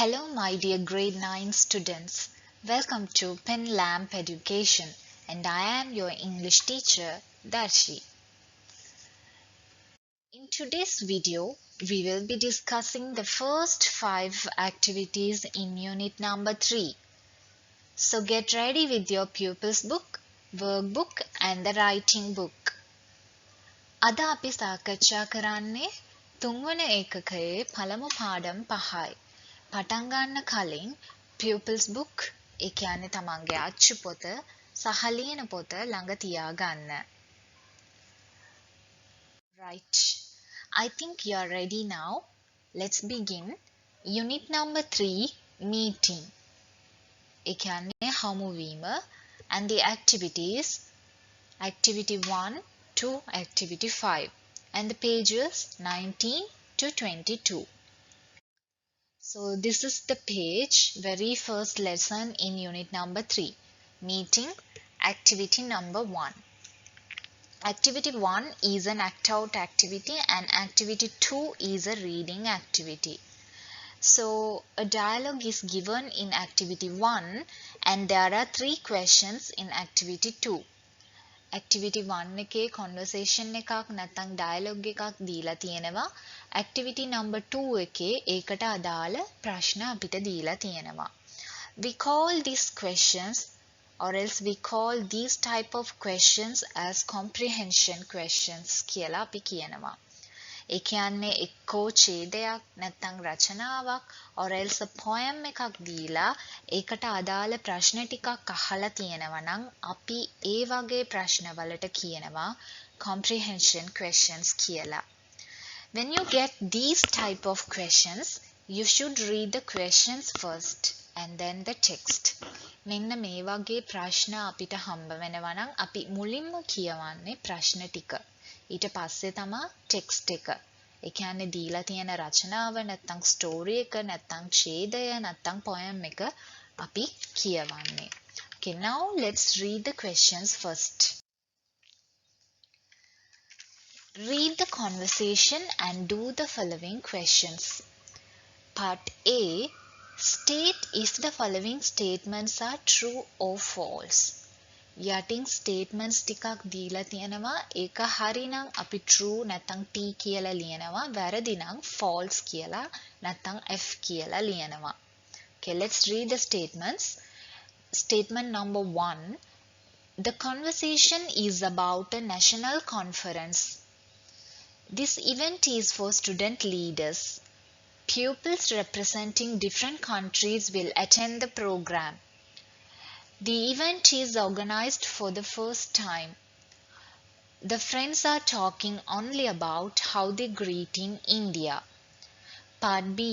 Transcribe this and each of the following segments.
Hello, my dear grade 9 students. Welcome to Pen Lamp Education, and I am your English teacher, Darshi. In today's video, we will be discussing the first 5 activities in unit number 3. So get ready with your pupils book, workbook, and the writing book. අද අපි සාකච්ඡා කරන්නේ තුන්වන ඒකකයේ පළමු පාඩම් 5යි. පටන් ගන්න කලින් pupils book ඒ කියන්නේ තමන්ගේ අච්චු පොත සහ ලියන පොත ළඟ තියාගන්න. Right. I think you are ready now. Let's begin. Unit number 3 meeting. ඒ කියන්නේ හමුවීම and the activities activity 1 to activity 5 and the pages 19 to 22. So this is the page, very first lesson in unit number 3, meeting, activity number 1. Activity 1 is an act out activity and activity 2 is a reading activity. So a dialogue is given in activity 1 and there are 3 questions in activity 2. Activity 1 එකේ conversation එකක් නැත්නම් dialogue එකක් දීලා තියෙනවා. Activity number 2 එකේ ඒකට අදාළ ප්‍රශ්න අපිට දීලා තියෙනවා. We call these questions or else we call these type of questions as comprehension questions කියලා අපි කියනවා. ඒ කියන්නේ එක්කෝ ඡේදයක් නැත්නම් රචනාවක් or else a poem එකක් දීලා ඒකට අදාළ ප්‍රශ්න ටිකක් අහලා තියෙනවා නම් අපි ඒ වගේ ප්‍රශ්නවලට කියනවා comprehension questions කියලා. When you get these type of questions, you should read the questions first and then the text. මෙන්න මේ වගේ ප්‍රශ්න අපිට හම්බ වෙනවා නම් අපි මුලින්ම කියවන්නේ ප්‍රශ්න ටික. ඊට පස්සේ තමයි text එක. ඒ කියන්නේ දීලා තියෙන රචනාව නැත්නම් ස්ටෝරි එක නැත්නම් ඡේදය නැත්නම් poem එක අපි කියවන්නේ. Okay, now let's read the questions first. Read the conversation and do the following questions. Part A. State if the following statements are true or false. යටින් statements ටිකක් දීලා තියෙනවා. ඒක හරි නම් අපි true නැත්නම් T කියලා ලියනවා. වැරදි නම් false කියලා නැත්නම් F කියලා ලියනවා. Okay, let's read the statements. Statement number 1. The conversation is about a national conference. This event is for student leaders. Pupils representing different countries will attend the program. The event is organized for the first time. The friends are talking only about how they greet in India. Part B.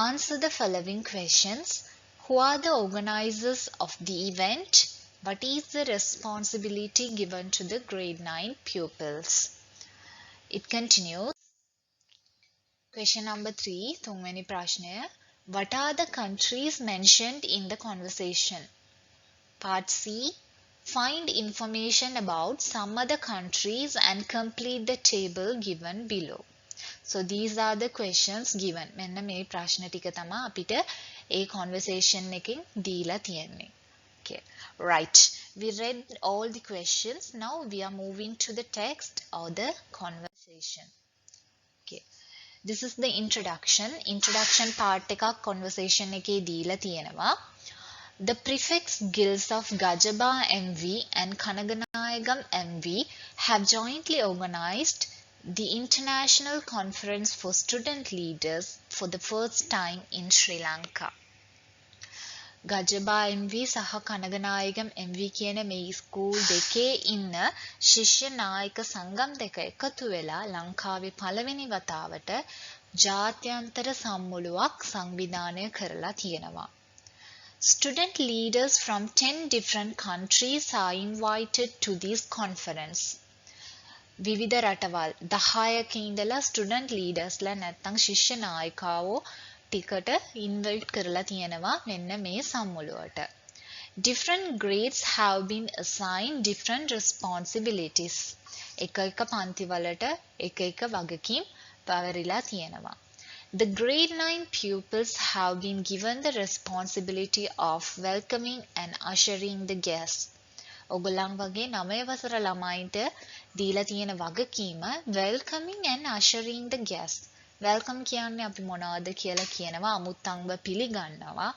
Answer the following questions. Who are the organizers of the event? What is the responsibility given to the grade 9 pupils? It continues. Question number 3, තුන්වෙනි ප්‍රශ්නය. What are the countries mentioned in the conversation? Part C. Find information about some other countries and complete the table given below. So these are the questions given. මෙන්න මේ ප්‍රශ්න ටික තමයි අපිට ඒ conversation එකෙන් දීලා තියෙන්නේ. Okay. Right. We read all the questions. Now we are moving to the text or the conversation. Okay. This is the introduction. Introduction part එකක් conversation එකේ දීලා තියෙනවා. The prefix guilds of Gajaba MV and Kanaganayagam MV have jointly organized the International Conference for Student Leaders for the first time in Sri Lanka. Gajaba MV සහ කනගනායගම් MV කියන මේ school දෙකේ ඉන්න ශිෂ්‍ය නායක සංගම් දෙක එකතු වෙලා ලංකාවේ පළවෙනි වතාවට ජාත්‍යන්තර සම්මුළුවක් සංවිධානය කරලා තියෙනවා. Student leaders from 10 different countries are invited to this conference. විවිධ රටවල් 10ක ඉඳලා student leadersලා නැත්නම් ශිෂ්‍ය නායකවෝ ටිකට invite කරලා තියෙනවා මෙන්න මේ සම්මුළුවට. Different grades have been assigned different responsibilities. එක එක පන්තිවලට එක එක වගකීම් පවරිලා තියෙනවා. The grade 9 pupils have been given the responsibility of welcoming and ushering the guests. ඔගොල්ලන් වගේ 9 වසර ළමයින්ට දීලා තියෙන වගකීම welcoming and ushering the guests. welcome කියන්නේ අපි මොනවද කියලා කියනවා අමුත්තන්ව පිළිගන්නවා.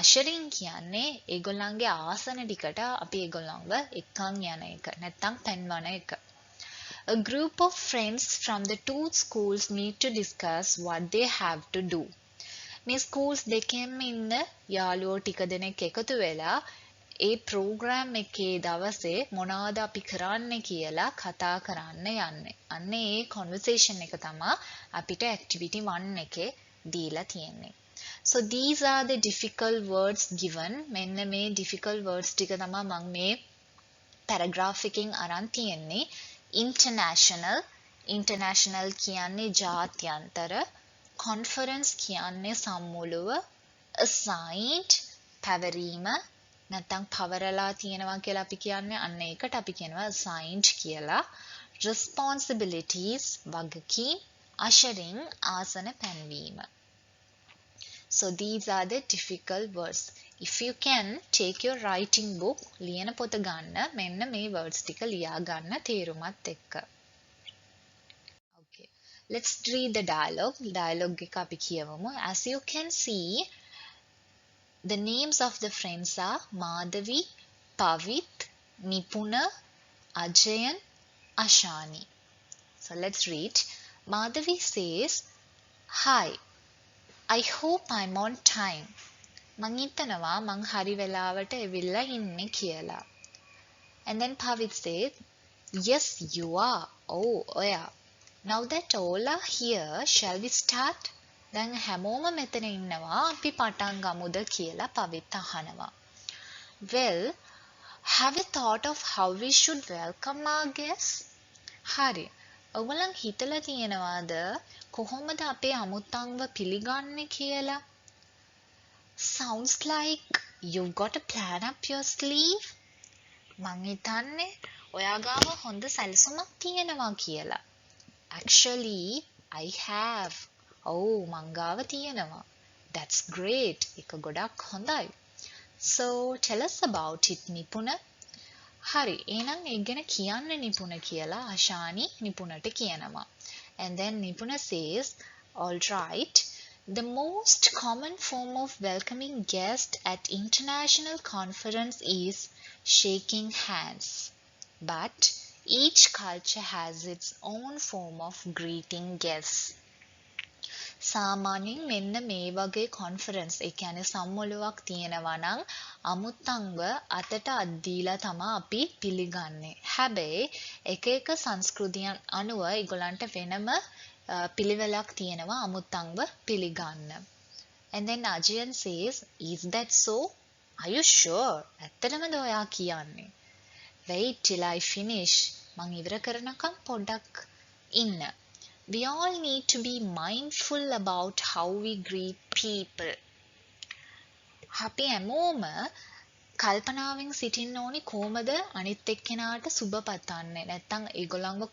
ushering කියන්නේ ඒගොල්ලන්ගේ ආසන ටිකට අපි ඒගොල්ලන්ව එක්කන් යන එක. නැත්තම් පෙන්වන එක. A group of friends from the two schools meet to discuss what they have to do. මේ schools දෙකෙන්ම ඉන්න යාළුවෝ ටික දෙනෙක් එකතු වෙලා ඒ ප්‍රෝග්‍රෑම් එකේ දවසේ මොනවද අපි කරන්න කියලා කතා කරන්න යන්නේ. අන්න ඒ conversation එක තමයි අපිට activity 1 එකේ දීලා තියෙන්නේ. So these are the difficult words given. මෙන්න මේ difficult words ටික තමයි මම මේ paragraph එකකින් අරන් තියෙන්නේ. International කියන්නේ ජාත්‍යන්තර, conference කියන්නේ සම්මුළුව, assigned පැවරීම නැත්නම් පවරලා තියෙනවා කියලා අපි කියන්නේ අන්න ඒකට අපි කියනවා assigned කියලා. Responsibilities වගකීම්, ushering ආසන පැන්වීම. So these are the difficult words. If you can take your writing book ලියන පොත ගන්න මෙන්න මේ words ටික ලියා ගන්න තේරුමත් එක්ක. Okay. Let's read the dialogue. Dialogue එක අපි කියවමු. As you can see, the names of the friends are Madhavi, Pavit, Nipuna, Ajayan, Ashani. So let's read. Madhavi says, "Hi, I hope I'm on time." මං හිතනවා මං හරි වෙලාවට එවිල්ලා ඉන්නේ කියලා. And then Pavit said, "Yes, you are." Oh, ඔයා. Now that all are here, shall we start? දැන් හැමෝම මෙතන ඉන්නවා අපි පටන් ගමුද කියලා පවිත් අහනවා. Well, have you thought of how we should welcome our guests? හරි. ඔයගොල්ලන් හිතලා තියෙනවද කොහොමද අපේ අමුත්තන්ව පිළිගන්නේ කියලා? Sounds like you've got a plan up your sleeve. මං හිතන්නේ ඔයා ගාව හොඳ සැලසුමක් තියෙනවා කියලා. Actually, I have. Oh, මං ගාව තියෙනවා. That's great. ඒක ගොඩක් හොඳයි. So, tell us about it, Nipuna. හරි, එහෙනම් ඒ ගැන කියන්න නිපුණ කියලා අශානි නිපුණට කියනවා. And then Nipuna says, "All right. The most common form of welcoming guests at international conference is shaking hands. But each culture has its own form of greeting guests." සාමාන්‍යයෙන් මෙන්න මේ වගේ conference ඒ කියන්නේ සම්මුළුවක් තියෙනවා නම් අමුත්තන්ව අතට අත් දීලා තමයි අපි පිළිගන්නේ. හැබැයි එක එක සංස්කෘතියන් අනුව ඒගොල්ලන්ට වෙනම පිළිවෙලක් තියෙනවා අමුත්තන්ව පිළිගන්න. And then Ajayan says, "Is that so? Are you sure?" ඇත්තටමද ඔයා කියන්නේ? Wait till I finish. මං ඉවර කරනකම් පොඩ්ඩක් ඉන්න. We all need to be mindful about how we greet people. අපි හැමෝම කල්පනාවෙන් සිටින්න ඕනි කොහොමද අනිත් එක්කෙනාට සුබ පතන්නේ නැත්නම් ඒගොල්ලන්ව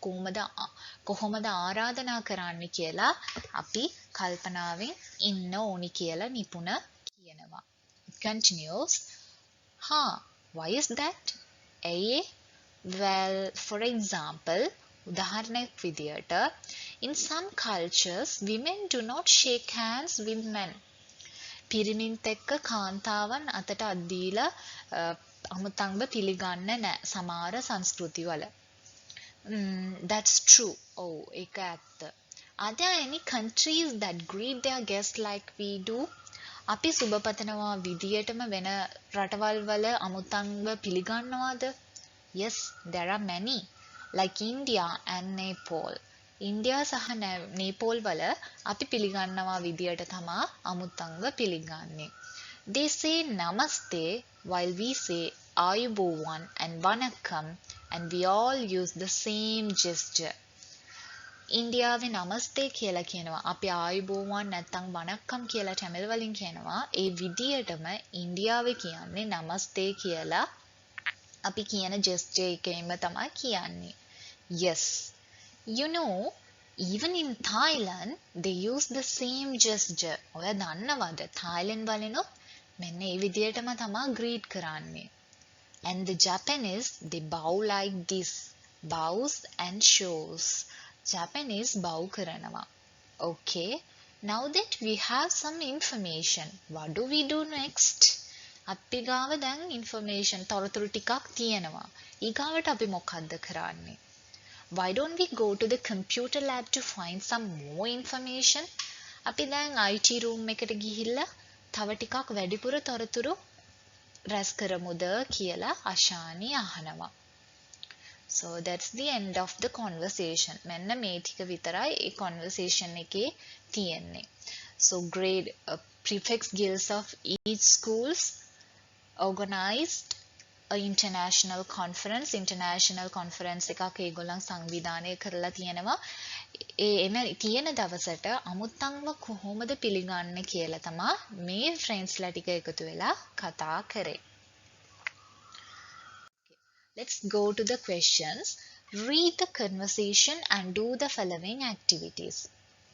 කොහොමද ආරාධනා කරන්න කියලා අපි කල්පනාවෙන් ඉන්න ඕනි කියලා නිපුණ කියනවා. It continues. Why is that? Well, for example, උදාහරණයක් විදියට in some cultures women do not shake hands with men. පිරිමින්ත් එක්ක කාන්තාවන් අතට අත් දීලා අමුතන්ව පිළිගන්නේ නැහැ සමහර සංස්කෘතිවල. That's true. Oh, ඒක ඇත්ත. Are there any countries that greet their guests like we do? අපි සුබපතනවා විදියටම වෙන රටවල් වල අමුතන්ව පිළිගන්නවාද? Yes, there are many. Like India and Nepal. India සහ Nepal වල අපි පිළිගන්නවා විදියට තමයි අමුත්තන්ව පිළිගන්නේ. They say namaste while we say ayubowan and vanakkam, and we all use the same gesture. ඉන්දියාවේ නමස්තේ කියලා කියනවා. අපි ආයුබෝවන් නැත්නම් වනක්කම් කියලා තමිල් වලින් කියනවා. ඒ විදියටම ඉන්දියාවේ කියන්නේ නමස්තේ කියලා අපි කියන gesture එකෙන්ම තමයි කියන්නේ. Yes. You know, Even in Thailand, they use the same gesture. ඔය දන්නවද? Thailand වලිනුත් මෙන්න ඒ විදියටම තමා greet කරන්නේ. And the Japanese, they bow like this. Bows and shows. Japanese bow කරනවා. Okay. Now that we have some information, what do we do next? අපි ගාව දැන් information තොරතුරු ටිකක් තියෙනවා. ඊගාවට අපි මොකක්ද කරන්නේ? Why don't we go to the computer lab to find some more information? අපි දැන් IT room එකට ගිහිල්ලා තව ටිකක් වැඩිපුර තොරතුරු රැස් කරමුද කියලා අශානි අහනවා. So that's the end of the conversation. මෙන්න මේ ටික විතරයි ඒ conversation එකේ තියෙන්නේ. So grade prefix guilds of each schools organized international conference එකක් ඒගොල්ලන් සංවිධානය කරලා තියෙනවා. ඒ තියෙන දවසට අමුත්තන්ව කොහොමද පිළිගන්නේ කියලා තමයි මේ ෆ්‍රෙන්ඩ්ස්ලා ටික එකතු වෙලා කතා කරේ. Let's go to the questions. Read the conversation and do the following activities.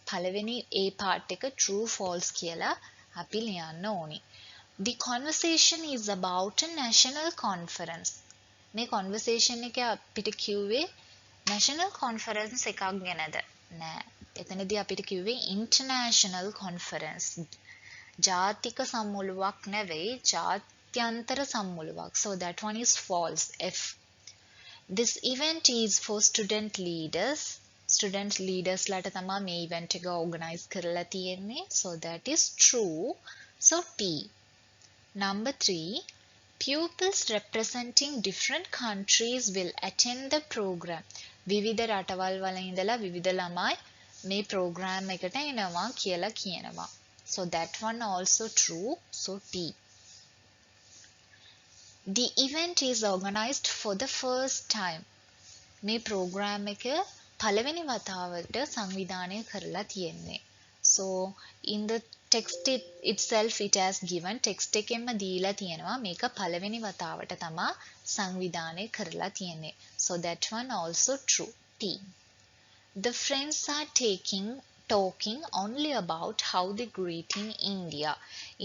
පළවෙනි ඒ part එක true false කියලා අපි ලියන්න ඕනි. The conversation is about a national conference. මේ conversation එක අපිට කිව්වේ national conference එකක් ගැනද? නෑ. එතනදී අපිට කිව්වේ international conference. ජාතික සම්මුළුවක් නෙවෙයි, ජාත්‍යන්තර සම්මුළුවක්. So that one is false. F. This event is for student leaders. Student leaders ලාට තමයි මේ event එක organize කරලා තියෙන්නේ. So that is true. So T. Number 3, pupils representing different countries will attend the program. විවිධ රටවල් වල ඉඳලා විවිධ ළමයි මේ program එකට එනවා කියලා කියනවා. So that one also true. So T. The event is organized for the first time. මේ program එක පළවෙනි වතාවට සංවිධානය කරලා තියෙන්නේ. So in the text itself it has given text එකෙන්ම දීලා තියෙනවා මේක පළවෙනි වතාවට තමා සංවිධානය කරලා තියෙන්නේ. So that one also true. T. The friends are talking only about how they greet in India.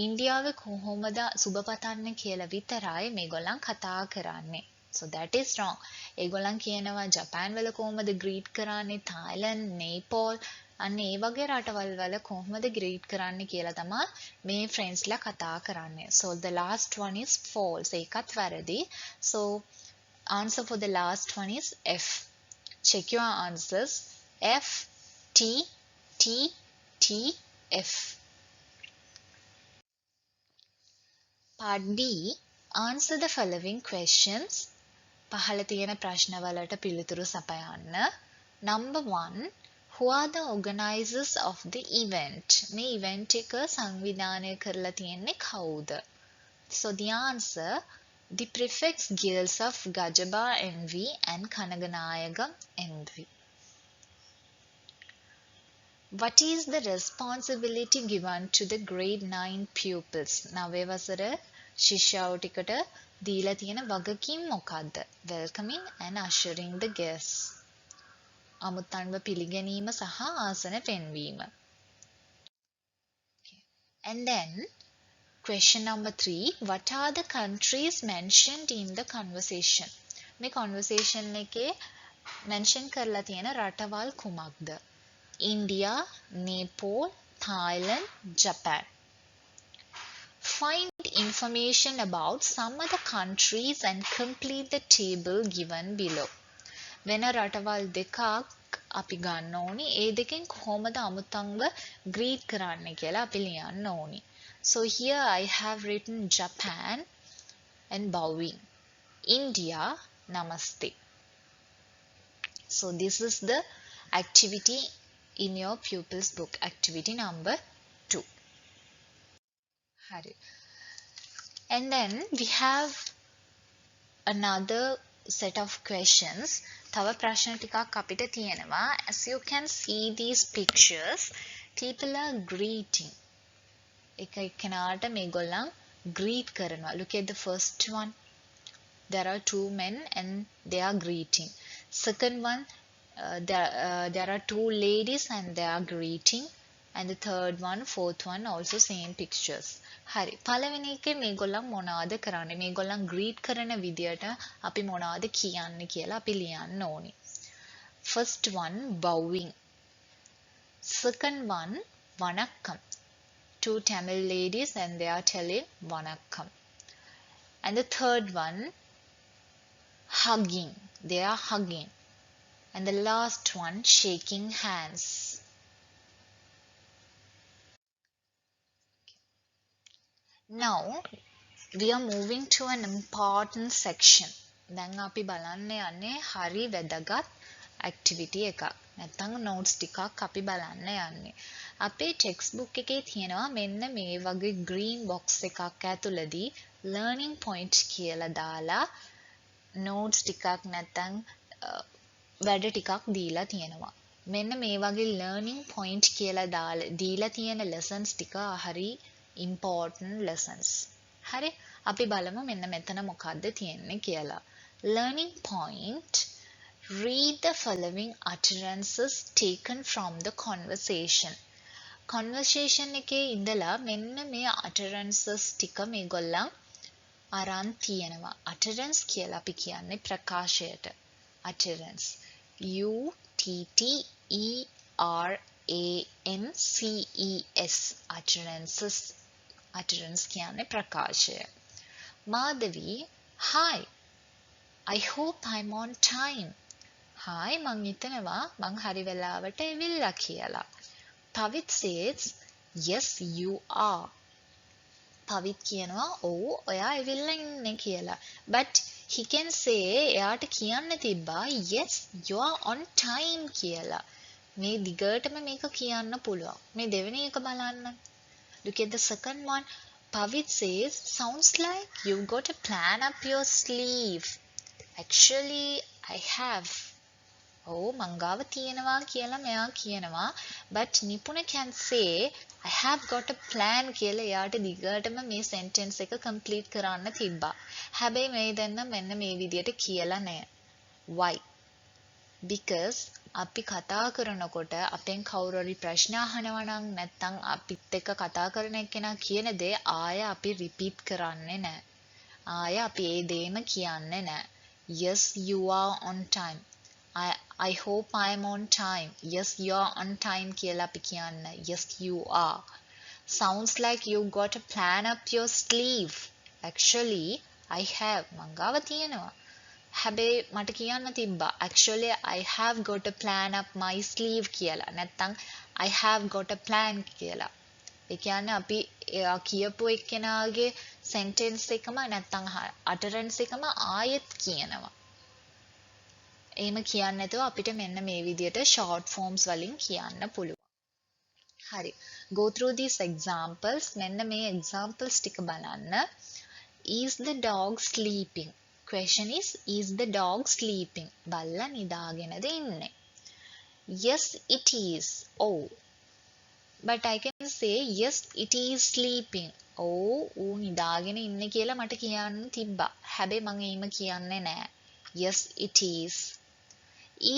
ඉන්දියාවේ කොහොමද සුබ පතන්නේ කියලා විතරයි මේගොල්ලන් කතා කරන්නේ. So that is wrong. ඒගොල්ලන් කියනවා ජපාන් වල කොහොමද greet කරන්නේ, Thailand, Nepal අන්න ඒ වගේ රටවල් වල කොහොමද greet කරන්නේ කියලා තමයි මේ friendsලා කතා කරන්නේ. So the last one is false. ඒකත් වැරදි. So answer for the last one is F. Check your answers. F, T, T, T, F. Part D. Answer the following questions. පහළ තියෙන ප්‍රශ්න වලට පිළිතුරු සපයන්න. Number 1. Who are the organizers of the event? මේ event එක සංවිධානය කරලා තියෙන්නේ කවුද? So the answer, the prefix guilds of Gajaba NV and Kanaganayaga NV. What is the responsibility given to the grade 9 pupils? නවය වසර ශිෂ්‍යයෝ ටිකට දීලා තියෙන වගකීම් මොකක්ද? Welcoming and ushering the guests. අමුත්තන්ව පිළිගැනීම සහ ආසන පෙන්වීම. And then question number 3, what are the countries mentioned in the conversation? මේ conversation එකේ mention කරලා තියෙන රටවල් කුමක්ද? India, Nepal, Thailand, Japan. Find information about some other countries and complete the table given below. වෙන රටවල් දෙකක් අපි ගන්න ඕනි. ඒ දෙකෙන් කොහොමද අමුත්තන්ව greet කරන්නේ කියලා අපි ලියන්න ඕනි. So here I have written Japan and bowing. India, namaste. So this is the activity in your pupils book, activity number 2. And then we have another set of questions. තව ප්‍රශ්න ටිකක් අපිට තියෙනවා. As you can see these pictures, people are greeting. එක එක්කෙනාට මේගොල්ලන් greet කරනවා. Look at the first one. There are two men and they are greeting. Second one, there are two ladies and they are greeting, and the third one, fourth one also same pictures. හරි. පළවෙනි එකේ මේගොල්ලන් මොනවද කරන්නේ? මේගොල්ලන් greet කරන විදියට අපි මොනවද කියන්නේ කියලා අපි ලියන්න ඕනේ. First one, bowing. Second one, vanakkam. Two Tamil ladies and they are telling vanakkam. And the third one, hugging. They are hugging. And the last one, shaking hands. Now, we are moving to an important section. දැන් අපි බලන්න යන්නේ හරි වැදගත් activity එකක්. නැත්නම් notes ටිකක් අපි බලන්න යන්නේ. අපේ text book එකේ තියෙනවා මෙන්න මේ වගේ green box එකක් ඇතුළදී learning point කියලා දාලා notes ටිකක් නැත්නම් වැඩ ටිකක් දීලා තියෙනවා. මෙන්න මේ වගේ learning point කියලා දීලා තියෙන lessons ටික හරි important lessons. හරි අපි බලමු මෙන්න මෙතන මොකද්ද තියෙන්නේ කියලා. Learning point. Read the following utterances taken from the conversation. Conversation එකේ ඉඳලා මෙන්න මේ utterances ටික මේගොල්ලන් අරන් තියෙනවා. Utterance කියලා අපි කියන්නේ ප්‍රකාශයට. Utterance. U T T E R A N C E S. Utterances. Utterance කියන්නේ ප්‍රකාශය. Madhavi, hi. I hope I'm on time. Hi, මං හිතනවා මං හරි වෙලාවට එවිල්ලා කියලා. Pavit says, yes, you are. Pavit කියනවා ඔව් ඔයා එවිල්ලා ඉන්නේ කියලා. But he can say එයාට කියන්න තිබ්බා yes, you are on time කියලා. මේ දිගටම මේක කියන්න පුළුවන්. මේ දෙවෙනි එක බලන්න. Look at the second one. Pavit says, sounds like you've got a plan up your sleeve. Actually, I have. Oh, මංගාව තියෙනවා කියලා මෙයා කියනවා. But Nipuna can say, I have got a plan කියලා එයාට දිගටම මේ sentence එක complete කරන්න තිබ්බා. හැබැයි මේ දෙන්න මෙන්න මේ විදියට කියලා නැහැ. Why? Because අපි කතා කරනකොට අපෙන් කවුරු හරි ප්‍රශ්න අහනවා නම් නැත්නම් අපිත් එක්ක කතා කරන එක්කෙනා කියන දේ ආය අපි repeat කරන්නේ නැහැ. ආය අපි ඒ දේම කියන්නේ නැහැ. Yes, you are on time. I hope I am on time. Yes, you are on time කියලා අපි කියන්නේ. Yes, you are. Sounds like you got a plan up your sleeve. Actually, I have. මංගාව තියෙනවා. හැබැයි මට කියන්න තිබ්බා. Actually, I have got a plan up my sleeve කියලා. නැත්නම් I have got a plan කියලා. ඒ කියන්නේ අපි කියපු එක්කෙනාගේ sentence එකම නැත්නම් utterance එකම ආයෙත් කියනවා. එහෙම කියන්නේ නැතුව අපිට මෙන්න මේ විදියට short forms වලින් කියන්න පුළුවන්. හරි. Go through these examples. මෙන්න මේ examples ටික බලන්න. Is the dog sleeping? Question is the dog sleeping? බල්ලා නිදාගෙනද ඉන්නේ? Yes, it is. Oh. But I can say yes, it is sleeping. Oh, ඌ නිදාගෙන ඉන්නේ කියලා මට කියන්න තිබ්බා. හැබැයි මම එහෙම කියන්නේ නැහැ. Yes, it is.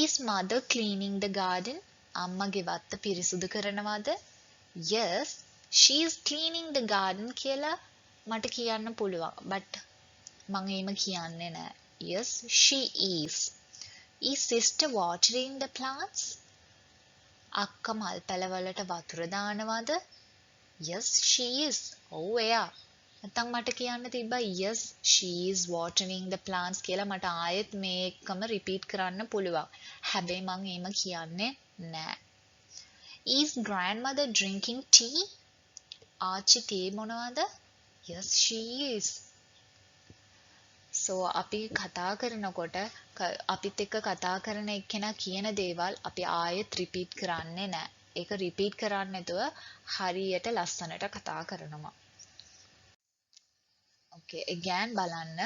Is mother cleaning the garden? අම්මගේ වත්ත පිරිසුදු කරනවද? Yes, she is cleaning the garden කියලා මට කියන්න පුළුවන්. But මම එහෙම කියන්නේ නැහැ. Yes, she is. Is sister watering the plants? අක්කා මල් පැලවලට වතුර දානවද? Yes, she is. ඔව් එයා. නැත්නම් මට කියන්න තිබ්බා yes, she is watering the plants කියලා මට ආයෙත් මේකම repeat කරන්න පුළුවන්. හැබැයි මම එහෙම කියන්නේ නැහැ. Is grandmother drinking tea? ආච්චි තේ මොනවද? Yes, she is. So අපි කතා කරනකොට අපිත් එක්ක කතා කරන එක්කෙනා කියන දේවල් අපි ආයෙත් repeat කරන්නේ නැහැ. ඒක repeat කරන්නේ නැතුව හරියට ලස්සනට කතා කරනවා. Okay, again බලන්න.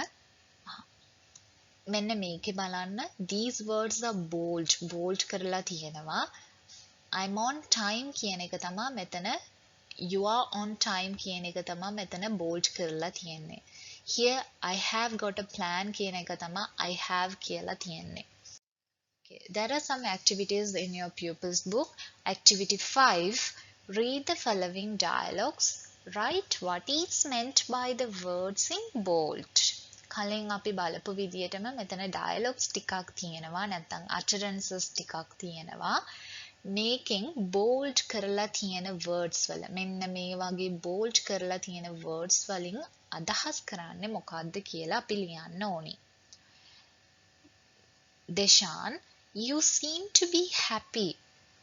මෙන්න මේකේ බලන්න. These words are bold. Bold කරලා තියෙනවා. I'm on time කියන එක තමයි මෙතන. You are on time කියන එක තමයි මෙතන bold කරලා තියෙන්නේ. Here I have got a plan කියන එක තමයි I have කියලා තියෙන්නේ. Okay, there are some activities in your pupils book. Activity 5, read the following dialogues. Write what is meant by the words in bold. කලින් අපි බලපු විදියටම මෙතන dialogues ටිකක් තියෙනවා නැත්නම් utterances ටිකක් තියෙනවා. මේකෙන් bold කරලා තියෙන words වල මෙන්න මේ වගේ bold කරලා තියෙන words වලින් අදහස් කරන්නේ මොකක්ද කියලා අපි ලියන්න ඕනි. Deshan, you seem to be happy.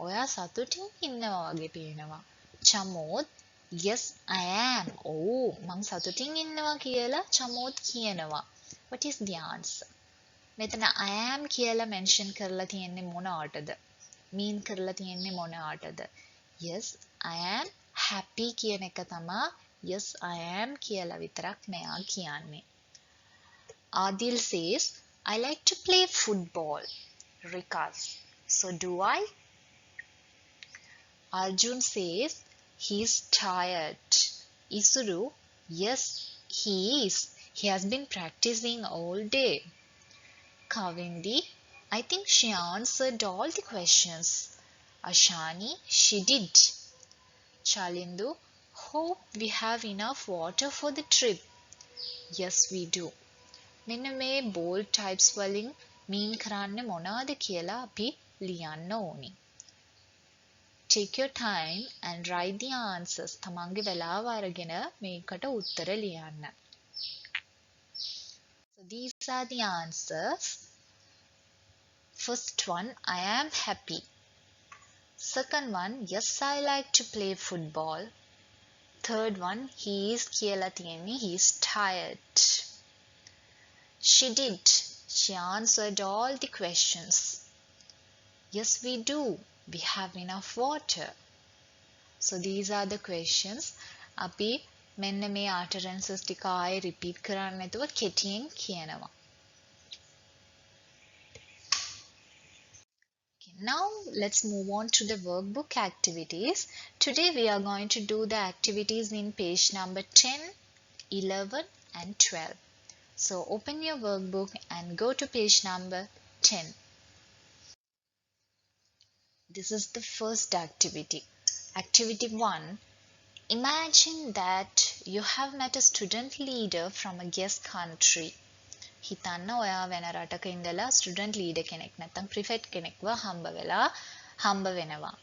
ඔයා සතුටින් ඉන්නවා වගේ පේනවා. Chamod, yes I am. මං සතුටින් ඉන්නවා කියලා චමෝද් කියනවා. What is the answer? මෙතන I am කියලා mention කරලා තියෙන්නේ මොනවටද? mean කරලා තියෙන්නේ මොනවටද? Yes I am happy කියන එක තමයි yes I am කියලා විතරක් මෙයා කියන්නේ. Adil says I like to play football. Rikas, so do I? Arjun says he's tired. Isuru, yes, he is. He has been practicing all day. Kavindi, I think she answered all the questions. Ashani, she did. Chalindu, hope we have enough water for the trip. Yes, we do. මෙන්න මේ bold types වලින් mean කරන්නේ මොනවද කියලා අපි ලියන්න ඕනි. Take your time and write the answers. තමන්ගේ වෙලාව අරගෙන මේකට උත්තර ලියන්න. So these are the answers. First one, I am happy. Second one, yes I like to play football. Third one, he is කියලා තියෙන්නේ he is tired. She did. She answered all the questions. Yes, we do. We have enough water. So these are the questions. අපි මෙන්න මේ utterances ටික ආයේ repeat කරන්න නැතුව කෙටියෙන් කියනවා. Okay, now let's move on to the workbook activities. Today we are going to do the activities in page number 10, 11 and 12. So open your workbook and go to page number 10. This is the first activity. Activity 1. Imagine that you have met a student leader from a guest country. හිතන්න ඔයා වෙන රටක ඉඳලා student leader කෙනෙක් නැත්නම් prefect කෙනෙක්ව හම්බ වෙනවා.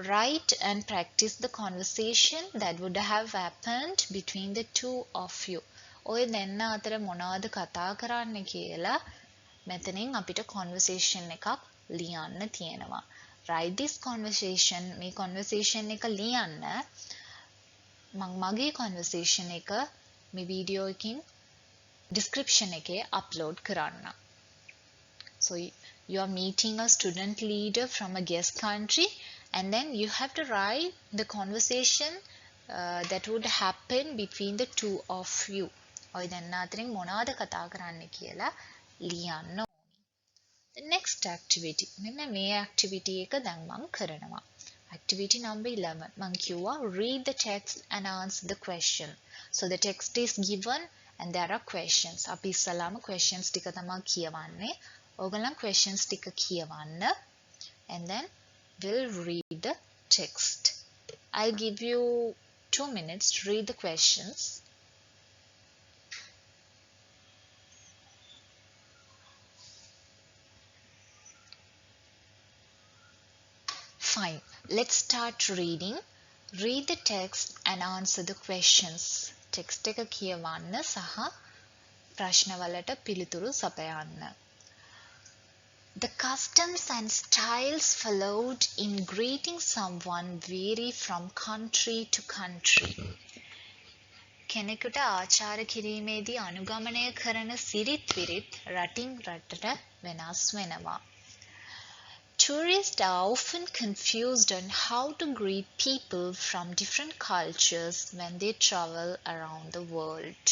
Write and practice the conversation that would have happened between the two of you. ඔය දෙන්න අතර මොනවද කතා කරන්නේ කියලා මෙතනින් අපිට conversation එකක් ලියන්න තියෙනවා. Write this conversation. මේ conversation එක ලියන්න මම මගේ conversation එක මේ වීඩියෝ එකකින් description එකේ upload කරන්න. So you are meeting a student leader from a guest country and then you have to write the conversation that would happen between the two of you. ඔය දෙන්න අතරින් මොනවද කතා කරන්න කියලා ලියන්න ඕනි. The next activity. මෙන්න මේ activity එක දැන් මම කරනවා. Activity number 11. මම කිව්වා read the text and answer the question. So the text is given and there are questions. අපි ඉස්සලාම questions ටික තමයි කියවන්නේ. ඕගොල්ලන් questions ටික කියවන්න and then we'll read the text. I'll give you 2 minutes to read the questions. Fine. Let's start reading. Read the text and answer the questions. Text එක කියවන්න සහ ප්‍රශ්නවලට පිළිතුරු සපයන්න. The customs and styles followed in greeting someone vary from country to country. කෙනෙකුට ආචාර කිරීමේදී අනුගමනය කරන සිරිත් විරිත් රටින් රටට වෙනස් වෙනවා. Tourists are often confused on how to greet people from different cultures when they travel around the world.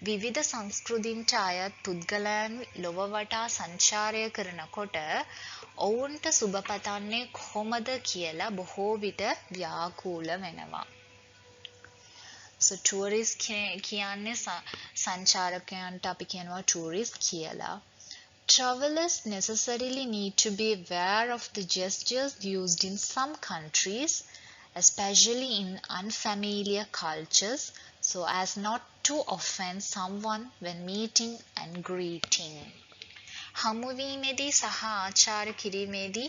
විවිධ සංස්කෘතින්ට අයත් පුද්ගලයන් ලොව වටා සංචාරය කරනකොට ඔවුන්ට සුබ පතන්නේ කොහොමද කියලා බොහෝ විට ව්‍යාකූල වෙනවා. So tourist කියන්නේ සංචාරකයන්ට අපි කියනවා tourist කියලා. Travelers necessarily need to be aware of the gestures used in some countries, especially in unfamiliar cultures, so as not to offend someone when meeting and greeting. හමුවීමේදී සහ ආචාර කිරීමේදී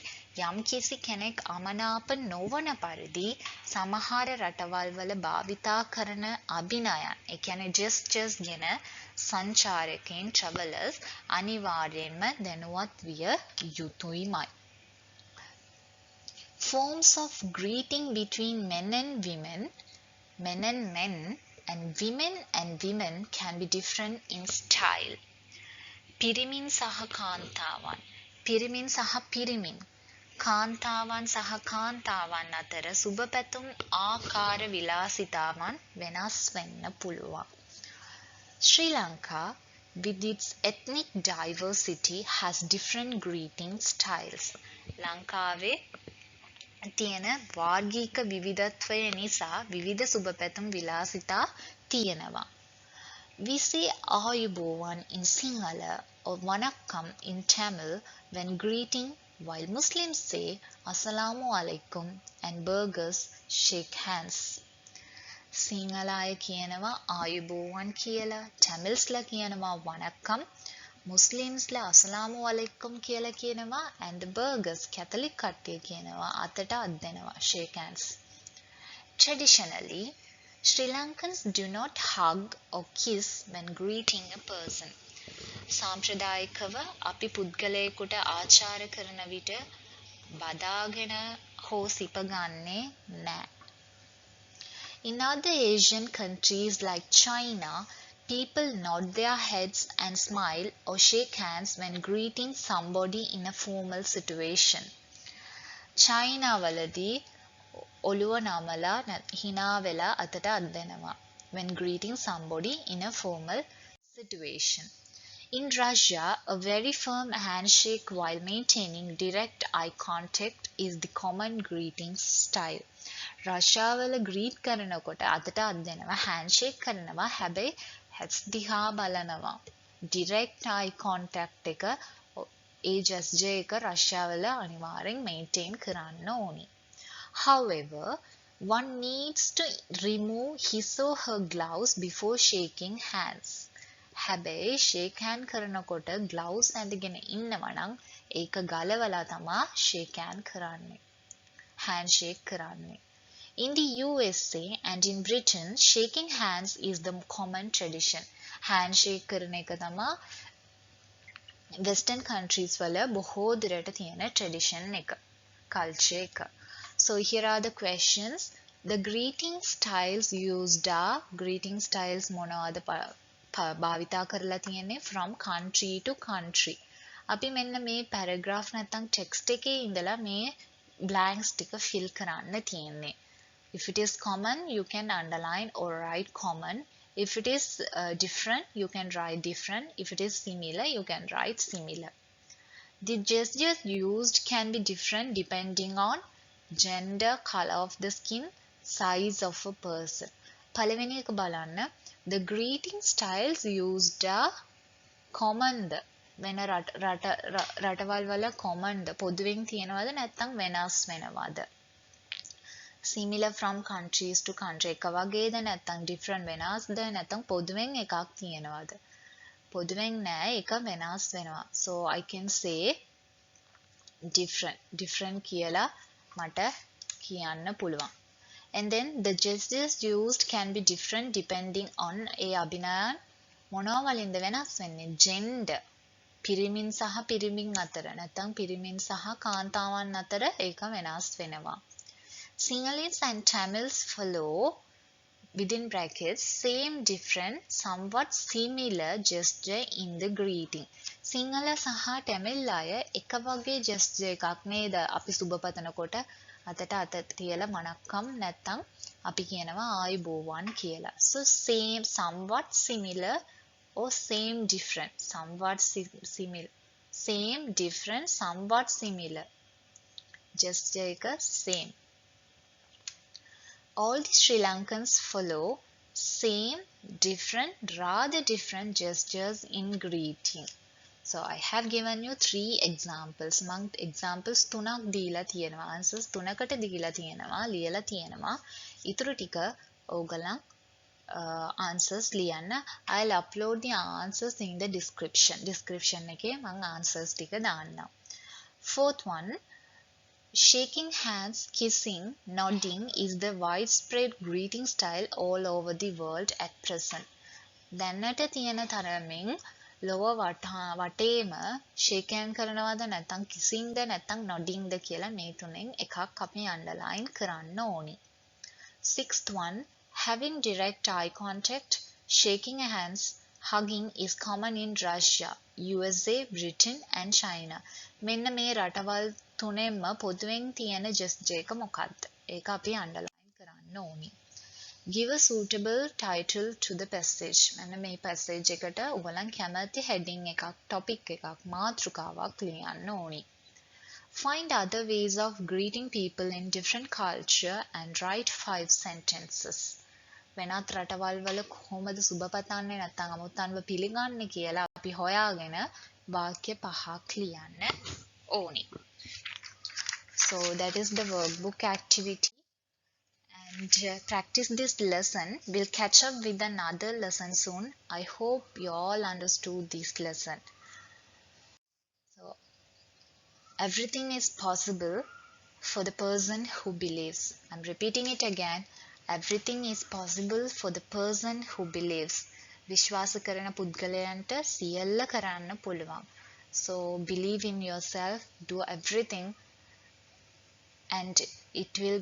යම්කිසි කෙනෙක් අමනාප නොවන පරිදි සමහර රටවල් වල භාවිතා කරන අභිනයන් ඒ කියන්නේ gestures ගැන සංචාරකයන් travelers අනිවාර්යයෙන්ම දැනුවත් විය යුතුයිමයි. Forms of greeting between men and women, men and men, and women can be different in style. පිරිමින් සහ කාන්තාවන්, පිරිමින් සහ පිරිමින්, කාන්තාවන් සහ කාන්තාවන් අතර සුබ පැතුම් ආකාර විලාසිතාවන් වෙනස් වෙන්න පුළුවන්. Sri Lanka, with its ethnic diversity, has different greeting styles. ලංකාවේ තියෙන වාර්ගික විවිධත්වය නිසා විවිධ සුබ පැතුම් විලාසිතා තියෙනවා. We say Ayubowan in Sinhala or Vanakkam in Tamil when greeting, while Muslims say Assalamu alaikum and burghers shake hands. Sinhala අය කියනවා Ayubowan කියලා, Tamilsලා කියනවා Vanakkam, Muslimsලා Assalamu alaikum කියලා කියනවා and the burghers Catholic කට්ටිය කියනවා අතට අත් දෙනවා, shake hands. Traditionally, Sri Lankans do not hug or kiss when greeting a person. සාම්ප්‍රදායිකව අපි පුද්ගලයෙකුට ආචාර කරන විට බදාගෙන හෝ සිපගන්නේ නැහැ. In other Asian countries like China, people nod their heads and smile or shake hands when greeting somebody in a formal situation. China වලදී ඔළුව නමලා හිනා වෙලා අතට අත් දෙනවා when greeting somebody in a formal situation. In Russia, a very firm handshake while maintaining direct eye contact is the common greeting style. රෂාවල greet කරනකොට අතට අත් දෙනවා, handshake කරනවා, හැබැයි heads දිහා බලනවා. direct eye contact එක ඒ gesture එක රෂාවල අනිවාර්යෙන් maintain කරන්න ඕනි. However, one needs to remove his or her gloves before shaking hands. හැබැයි shake hand කරනකොට gloves ඇඳගෙන ඉන්නවා නම් ඒක ගලවලා තමා shake hand කරන්නේ. handshake කරන්නේ. In the USA and in Britain, shaking hands is the common tradition. handshake කරන එක තමා Western countries වල බොහෝ දුරට තියෙන tradition එක, culture එක. So here are the questions. The greeting styles used are greeting styles මොනවාද භාවිතා කරලා තියෙන්නේ from country to country. අපි මෙන්න මේ paragraph නැත්නම් text එකේ ඉඳලා මේ blanks ටික fill කරන්න තියෙන්නේ. If it is common, you can underline or write common. If it is different, you can write different. If it is similar, you can write similar. The gestures used can be different depending on gender, color of the skin, size of a person. පළවෙනි එක බලන්න. The greeting styles used are common ද වෙන රටවල් වල common ද පොදුවෙන් තියෙනවද නැත්නම් වෙනස් වෙනවද? Similar from countries to country එක වගේද නැත්නම් different වෙනස්ද නැත්නම් පොදුවෙන් එකක් තියෙනවද? පොදුවෙන් නෑ, එක වෙනස් වෙනවා. So I can say different කියලා මට කියන්න පුළුවන්. And then the gestures used can be different depending on ඒ අභිනයන් මොනවා වලින්ද වෙනස් වෙන්නේ? gender, පිරිමින් සහ පිරිමින් අතර නැත්නම් පිරිමින් සහ කාන්තාවන් අතර ඒක වෙනස් වෙනවා. Sinhalese and Tamils follow within brackets same different somewhat similar gesture in the greeting. Sinhala සහ ටැමිල් අය එක වගේ gesture එකක් නේද අපි සුබ පතනකොට අතට අත තියලා වණක්කම් නැත්නම් අපි කියනවා ආයුබෝවන් කියලා. So same, somewhat similar or same different, somewhat similar, same different, somewhat similar. Gesture එක same. All the Sri Lankans follow same, different, rather different gestures in greeting. So I have given you 3 examples. මං examples 3ක් දීලා තියෙනවා. answers 3කට දීලා තියෙනවා. ලියලා තියෙනවා. ඊටු ටික ඕගලන් answers ලියන්න. I'll upload the answers in the description එකේ මං answers ටික දාන්නම්. Fourth one, shaking hands, kissing, nodding is the widespread greeting style all over the world at present. දැනට තියෙන තරමින් ලොව වටේම shake hand කරනවද නැත්නම් kissing ද නැත්නම් nodding ද කියලා මේ තුනෙන් එකක් අපි underline කරන්න ඕනි. Sixth one, having direct eye contact, shaking hands, hugging is common in Russia, USA, Britain and China. මෙන්න මේ රටවල් තුනෙන්ම පොදුවෙන් තියෙන gesture එක මොකක්ද? ඒක අපි underline කරන්න ඕනි. Give a suitable title to the passage. මෙන්න මේ passage එකට ඔයගලන් කැමති heading එකක්, topic එකක්, මාතෘකාවක් ලියන්න ඕනි. Find other ways of greeting people in different culture and write 5 sentences. වෙනත් රටවල් වල කොහොමද සුබ පතන්නේ නැත්නම් අමුත්තන්ව පිළිගන්නේ කියලා අපි හොයාගෙන වාක්‍ය 5ක් ලියන්න ඕනි. So that is the workbook activity. And practice this lesson. We'll catch up with another lesson soon. I hope you all understood this lesson. So everything is possible for the person who believes. I'm repeating it again. Everything is possible for the person who believes. විශ්වාස කරන පුද්ගලයන්ට සියල්ල කරන්න පුළුවන්. So believe in yourself, do everything, and it will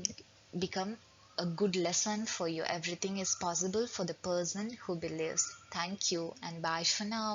become a good lesson for you. Everything is possible for the person who believes. Thank you and bye for now.